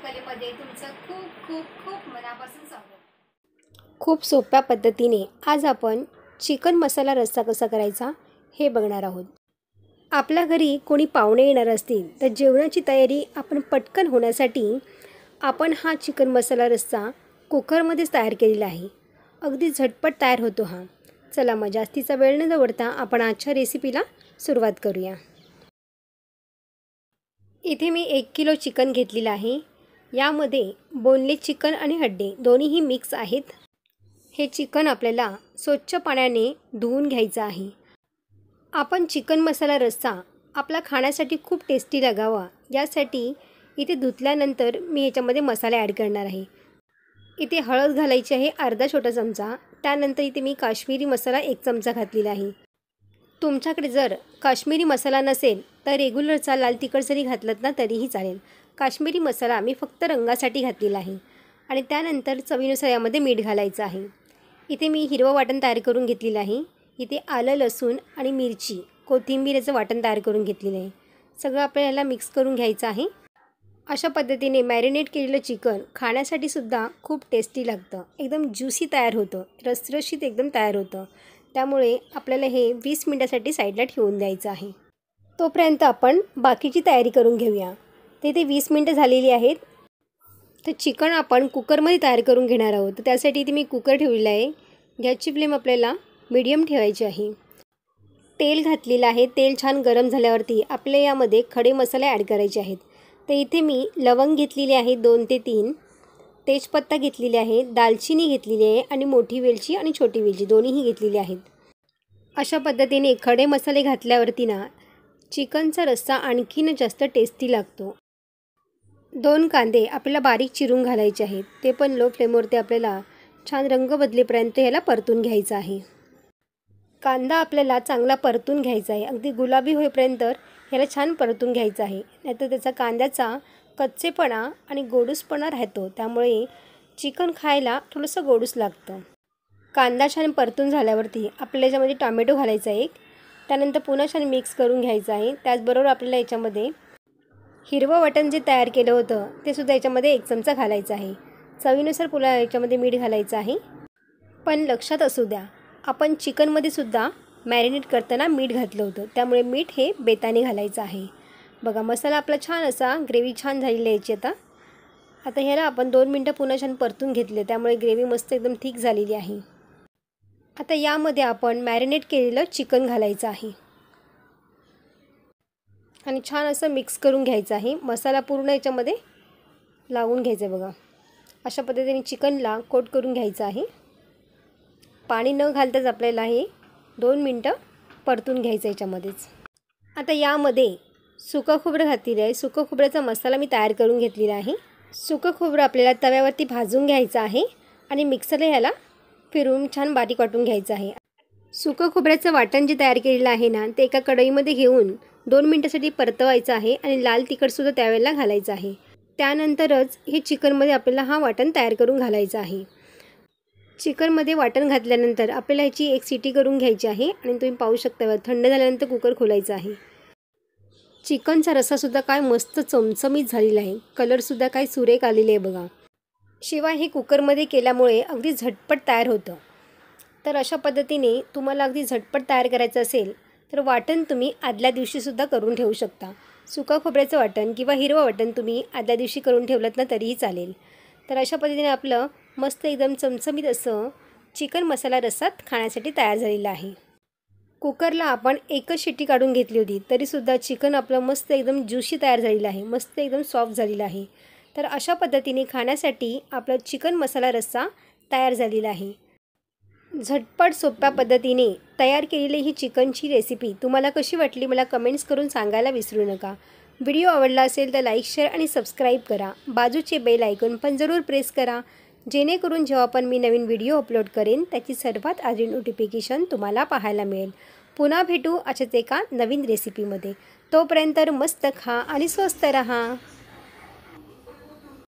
पाककलेमध्ये तुमचं खूप खूप खूप मनापासून स्वागत। खूप सोप्या पद्धतीने आज आपण चिकन मसाला रस्सा कसा करायचा हे बघणार आहोत। आपल्या घरी कोणी पाहुणे येणार असतील तर जेवणाची तयारी आपण पटकन होण्यासाठी आपण हा चिकन मसाला रस्सा कुकरमध्येच तयार केलेला आहे। अगदी झटपट तयार होतो हा। चला मग जास्तीचा वेळ न दवडता आपण आजच्या रेसिपीला सुरुवात करूया। इथे मी 1 किलो चिकन घेतलेला आहे। यामध्ये बोनलेस चिकन आणि हड्डी दोन्हीही मिक्स आहेत। हे चिकन आपल्याला स्वच्छ पाण्याने धुवून घ्यायचं आहे। आपण चिकन मसाला रस्सा आपला खाण्यासाठी खूप टेस्टी लागावा यासाठी इथे धुतल्यानंतर मी याच्यामध्ये मसाले ॲड करणार आहे। इथे हळद घालायची आहे अर्धा छोटा चमचा। त्यानंतर इथे मी काश्मीरी मसाला 1 चमचा घातलेला आहे। तुमच्याकडे जर काश्मीरी मसाला नसेल तर रेग्युलरचा लाल तिखट जरी घातलात ना तरीही चालेल। काश्मीरी मसाला मी फक्त रंगासाठी घातलेला आहे। आणि त्यानंतर चवीनुसार यामध्ये मीठ घालायचं आहे। इथे मी हिरवं वाटण तयार करून घेतलेलं आहे। इथे आलं लसूण आणि मिरची कोथिंबीरचं वाटण तयार करून घेतलेलं आहे। सगळं आपल्याला मिक्स करून घ्यायचं आहे। अशा पद्धतीने मॅरिनेट केलेलं चिकन खाण्यासाठी सुद्धा खूप टेस्टी लागतं। एकदम ज्युसी तयार होतं, रसरशीत एकदम तयार होतं। त्यामुळे आपल्याला हे 20 मिनिटासाठी साईडला ठेवून द्यायचं आहे। तोपर्यंत आपण बाकीची तयारी करून घेऊया। ते 20 मिनिटं झालेली आहेत। तर चिकन आपण कुकरमध्ये तयार करून घेणार आहोत। तर त्यासाठी इथे मी कुकर ठेवलेला आहे। गॅसची फ्लेम आपल्याला मीडियम ठेवायची आहे। तेल घातलेलं आहे। तेल छान गरम झाल्यावरती आपल्याला यामध्ये खडे मसाले ॲड करायचे आहेत। तर इथे मी लवंग घेतलेली आहे 2 ते 3, तेजपत्ता घेतलेली आहे, दालचिनी घेतलेली आहे आणि मोठी वेलची आणि छोटी वेलची दोन्हीही घेतलेली आहेत। अशा पद्धतीने खडे मसाले घातल्यावरती ना चिकनचा रस्सा आणखीन जास्त टेस्टी लागतो। 2 कांदे आपल्याला बारीक चिरून घालायचे आहेत। ते पण लो फ्लेमवरती आपल्याला छान रंग बदलेपर्यंत याला परतून घ्यायचं आहे। कांदा आपल्याला चांगला परतून घ्यायचा आहे। अगदी गुलाबी होईपर्यंत याला छान परतून घ्यायचं आहे। नाहीतर त्याचा कांद्याचा कच्चेपणा आणि गोडूसपणा राहतो। त्यामुळे चिकन खायला थोडंसं गोडूस लागतं। कांदा छान परतून झाल्यावरती आपल्याला याच्यामध्ये टोमॅटो घालायचा आहे। त्यानंतर पुन्हा छान मिक्स करून घ्यायचं आहे। त्याचबरोबर आपल्याला याच्यामध्ये हिरवं वाटण जे तयार केलं होतं ते सुद्धा याच्यामध्ये 1 चमचा घालायचं आहे। चवीनुसार पुन्हा याच्यामध्ये मीठ घालायचं आहे। पण लक्षात असू द्या आपण चिकनमध्ये सुद्धा मॅरिनेट करताना मीठ घातलं होतं। त्यामुळे मीठ हे बेताने घालायचं आहे। बघा मसाला आपला छान असा ग्रेव्ही छान झालेली आहे याची आता ह्याला आपण 2 मिनटं पुन्हा छान परतून घेतले। त्यामुळे ग्रेव्ही मस्त एकदम थिक झालेली आहे। आता यामध्ये आपण मॅरिनेट केलेलं चिकन घालायचं आहे आणि छान असं मिक्स करून घ्यायचं आहे। मसाला पूर्ण याच्यामध्ये लावून घ्यायचं बघा। अशा पद्धतीने चिकनला कोट करून घ्यायचं आहे। पाणी न घालताच आपल्याला हे 2 मिनटं परतून घ्यायचं याच्यामध्येच। आता यामध्ये सुकं खोबरं घातलेलं आहे। सुकं खोबऱ्याचा मसाला मी तयार करून घेतलेला आहे। सुकं खोबरं आपल्याला तव्यावरती भाजून घ्यायचं आहे आणि मिक्सरला ह्याला फिरून छान बारीक वाटून घ्यायचं आहे। सुकं खोबऱ्याचं वाटण जे तयार केलेलं आहे ना ते एका कढईमध्ये घेऊन 2 मिनिटासाठी परतवायचं आहे आणि लाल तिखटसुद्धा त्यावेळेला घालायचं आहे। त्यानंतरच हे चिकनमध्ये आपल्याला हा वाटण तयार करून घालायचं आहे। चिकनमध्ये वाटण घातल्यानंतर आपल्याला ह्याची 1 शिटी करून घ्यायची आहे आणि तुम्ही पाहू शकता थंड झाल्यानंतर कुकर खोलायचं आहे। चिकनचा रस्सासुद्धा काय मस्त चमचमीत झालेला आहे। कलरसुद्धा काय सुरेख आलेले आहे बघा। शिवाय हे कुकरमध्ये केल्यामुळे अगदी झटपट तयार होतं। तर अशा पद्धतीने तुम्हाला अगदी झटपट तयार करायचं असेल तर वाटण तुम्ही आदल्या दिवशीसुद्धा करून ठेवू शकता। सुका खोबऱ्याचं वाटण किंवा हिरवं वाटण तुम्ही आदल्या दिवशी करून ठेवलं ना तरीही चालेल। तर अशा पद्धतीने आपलं मस्त एकदम चमचमीत असं चिकन मसाला रस्सा खाण्यासाठी तयार झालेला आहे। कुकरला आपण 1च शिट्टी काढून घेतली होती तरीसुद्धा चिकन आपलं मस्त एकदम ज्युसी तयार झालेलं आहे। मस्त एकदम सॉफ्ट झालेलं आहे। तर अशा पद्धतीने खाण्यासाठी आपलं चिकन मसाला रस्सा तयार झालेला आहे। झटपट सोप्या पद्धतीने तयार केलेली ही चिकनची रेसिपी तुम्हाला कशी वाटली मला कमेंट्स करून सांगायला विसरू नका। व्हिडिओ आवडला असेल तर लाईक शेअर आणि सबस्क्राईब करा। बाजूचे बेल आयकॉन पण जरूर प्रेस करा जेणेकरून जेव्हा पण मी नवीन व्हिडिओ अपलोड करेन त्याची सर्वात आधी नोटिफिकेशन तुम्हाला पाहायला मिळेल। पुन्हा भेटू अशाच एका नवीन रेसिपीमध्ये। तोपर्यंत मस्त खा आणि स्वस्त रहा।